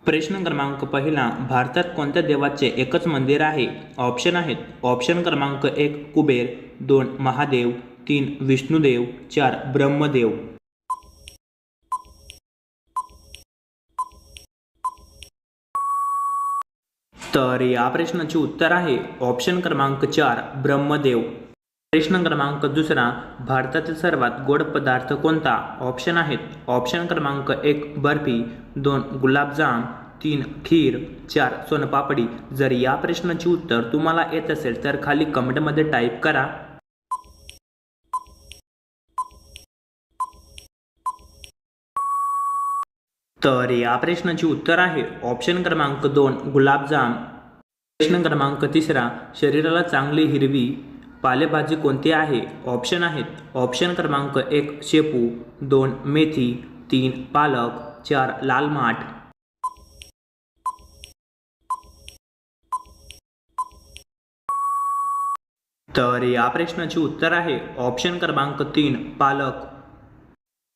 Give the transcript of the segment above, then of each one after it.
प्रश्न क्रमांक पहिला, भारतात कोणत्या देवाचे एकच मंदिर आहे? ऑप्शन आहेत. ऑप्शन क्रमांक 1 कुबेर, 2 महादेव, 3 विष्णुदेव, 4 ब्रह्मदेव. तर या प्रश्नाचे उत्तर आहे ऑप्शन क्रमांक 4 ब्रह्मदेव. प्रश्न क्रमांक दुसरा, भारतातील सर्वात गोड पदार्थ कोणता? ऑप्शन आहेत. ऑप्शन क्रमांक 1 बर्फी, 2 गुलाबजाम, 3 खीर, 4 सोनपापडी. जर या प्रश्नाचे उत्तर तुम्हाला येत असेल तर खाली कमेंटमध्ये टाईप करा. तर या प्रश्नाचे उत्तर आहे ऑप्शन क्रमांक 2 गुलाबजाम. प्रश्न क्रमांक तिसरा, शरीराला चांगली हिरवी पालेभाजी कोणती आहे? ऑप्शन आहेत. ऑप्शन क्रमांक 1 शेपू, 2 मेथी, 3 पालक, 4 लाल माठ. तर या प्रश्नाचे उत्तर आहे ऑप्शन क्रमांक 3 पालक.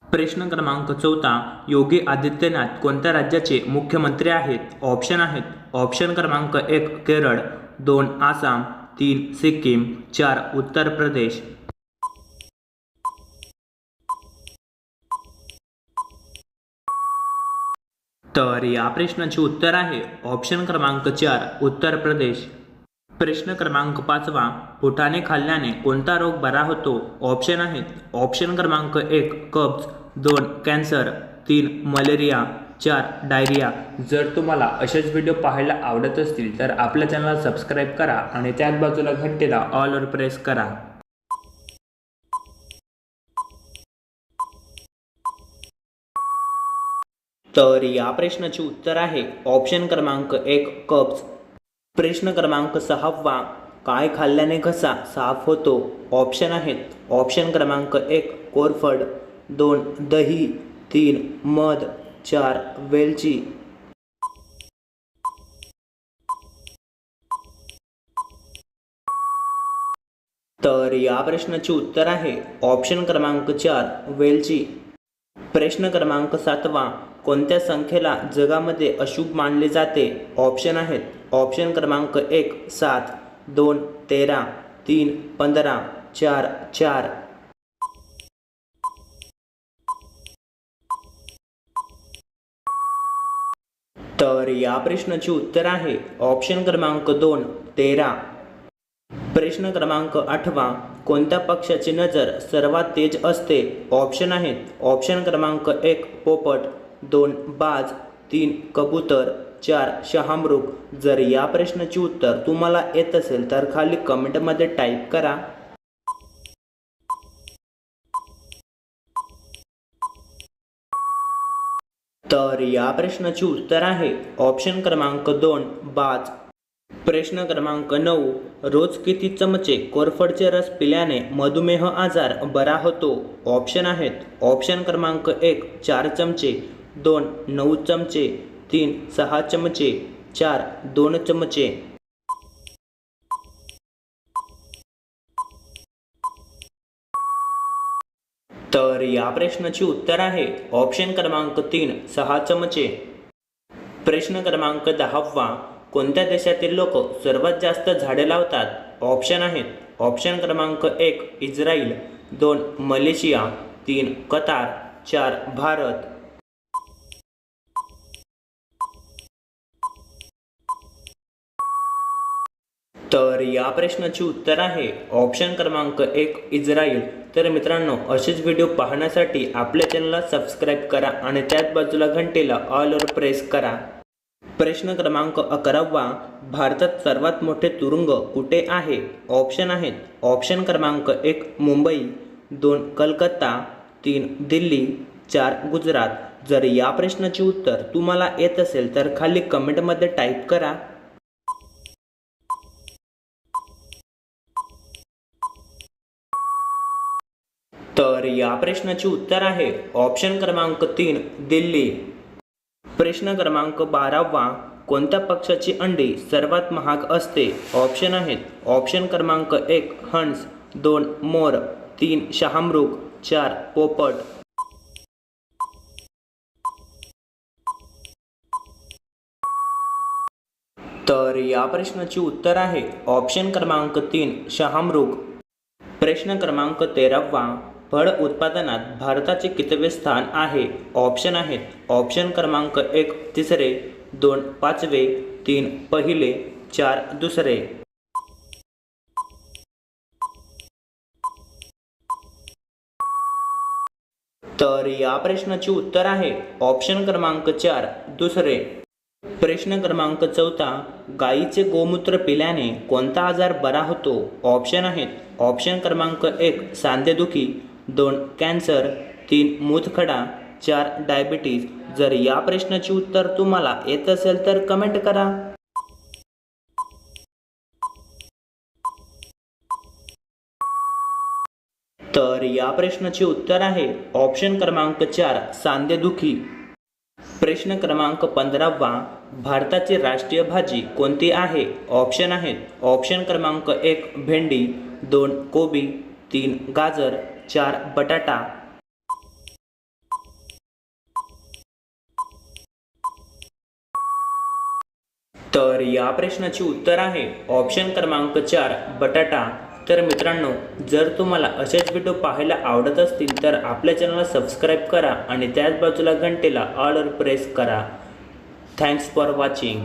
प्रश्न क्रमांक चौथा, योगी आदित्यनाथ कोणत्या राज्याचे मुख्यमंत्री आहेत? ऑप्शन आहेत. ऑप्शन क्रमांक 1 केरळ, 2 आसाम, 3 सिक्कीम, 4 उत्तर प्रदेश. तर या प्रश्नाचे उत्तर आहे ऑप्शन क्रमांक 4 उत्तर प्रदेश. प्रश्न क्रमांक 5, फुटाणे खाल्ल्याने कोणता रोग बरा होतो? ऑप्शन आहेत. ऑप्शन क्रमांक 1 कब्ज, 2 कॅन्सर, 3 मलेरिया, 4 डायरिया. जर तुम्हाला असेच व्हिडिओ पाहायला आवडत असतील तर आपल्या चॅनलला सबस्क्राईब करा आणि त्याच बाजूला घंटेला ऑलवर प्रेस करा. तर या प्रश्नाचे उत्तर आहे ऑप्शन क्रमांक 1 कब्ज. प्रश्न क्रमांक 6, काय खाल्ल्याने घसा साफ होतो? ऑप्शन आहेत. ऑप्शन क्रमांक 1 कोरफड, 2 दही, 3 मध, 4 वेलची. तर या प्रश्नाचे उत्तर आहे ऑप्शन क्रमांक 4 वेलची. प्रश्न क्रमांक 7, कोणत्या संख्येला जगामध्ये अशुभ मानले जाते? ऑप्शन आहेत. ऑप्शन क्रमांक 1 7, 2 13, 3 15, 4 4. तर या प्रश्नाचे उत्तर आहे ऑप्शन क्रमांक 2 13. प्रश्न क्रमांक 8, कोणत्या पक्षाची नजर सर्वात तेज असते? ऑप्शन आहेत. ऑप्शन क्रमांक 1 पोपट, 2 बाज, 3 कबूतर, 4 शहामृग. जर या प्रश्नाचे उत्तर तुम्हाला येत असेल तर खाली कमेंटमध्ये टाईप करा. तर या प्रश्नाचे उत्तर आहे ऑप्शन क्रमांक 2 बाज. प्रश्न क्रमांक 9, रोज किती चमचे कोरफडचे रस पिल्याने मधुमेह आजार बरा होतो? ऑप्शन आहेत. ऑप्शन क्रमांक 1 4 चमचे, 2 9 चमचे, 3 6 चमचे, 4 2 चमचे. तर या प्रश्नाचे उत्तर आहे ऑप्शन क्रमांक 3 6 चमचे. प्रश्न क्रमांक 10, कोणत्या देशातील लोक सर्वात जास्त झाडे लावतात? ऑप्शन आहेत. ऑप्शन क्रमांक 1 इस्रायल, 2 मलेशिया, 3 कतार, 4 भारत. तर या प्रश्नाचे उत्तर आहे ऑप्शन क्रमांक 1 इस्रायल. तर मित्रांनो, असेच व्हिडिओ पाहण्यासाठी आपल्या चॅनलला सबस्क्राईब करा आणि त्याच बाजूला घंटेला ऑलवर प्रेस करा. प्रश्न क्रमांक 11, भारतात सर्वात मोठे तुरुंग कुठे आहे? ऑप्शन आहेत. ऑप्शन क्रमांक 1 मुंबई, 2 कलकत्ता, 3 दिल्ली, 4 गुजरात. जर या प्रश्नाचे उत्तर तुम्हाला येत असेल तर खाली कमेंटमध्ये टाईप करा. तर या प्रश्नाचे उत्तर आहे ऑप्शन क्रमांक 3 दिल्ली. प्रश्न क्रमांक 12, कोणत्या पक्षाची अंडी सर्वात महाग असते? ऑप्शन आहेत. ऑप्शन क्रमांक 1 हंस, 2 मोर, 3 शहामृग, 4 पोपट. तर या प्रश्नाची उत्तर आहे ऑप्शन क्रमांक 3 शहामृग. प्रश्न क्रमांक 13वा, फळ उत्पादनात भारताचे कितवे स्थान आहे? ऑप्शन आहेत ऑप्शन क्रमांक 1 तिसरे, 2 पाचवे, 3 पहिले, 4 दुसरे. तर या प्रश्नाची उत्तर आहे ऑप्शन क्रमांक 4 दुसरे. प्रश्न क्रमांक 4, गायीचे गोमूत्र पिल्याने कोणता आजार बरा होतो? ऑप्शन आहेत ऑप्शन क्रमांक 1 सांधेदुखी, 2 कॅन्सर, 3 मूतखडा, 4 डायबिटीज. जर या प्रश्नाची उत्तर तुम्हाला येत असेल तर कमेंट करा. तर या प्रश्नाचे उत्तर आहे ऑप्शन क्रमांक 4 सांधेदुखी. प्रश्न क्रमांक 15वा, भारताची राष्ट्रीय भाजी कोणती आहे? ऑप्शन आहेत ऑप्शन क्रमांक 1 भेंडी, 2 कोबी, 3 गाजर, 4 बटाटा. तर या प्रश्नाचे उत्तर आहे ऑप्शन क्रमांक 4 बटाटा. तर मित्रांनो, जर तुम्हाला असेच व्हिडिओ पाहायला आवडत असतील तर आपल्या चॅनलला सबस्क्राईब करा आणि त्याच बाजूला घंटेला ऑलवर प्रेस करा. Thanks for watching.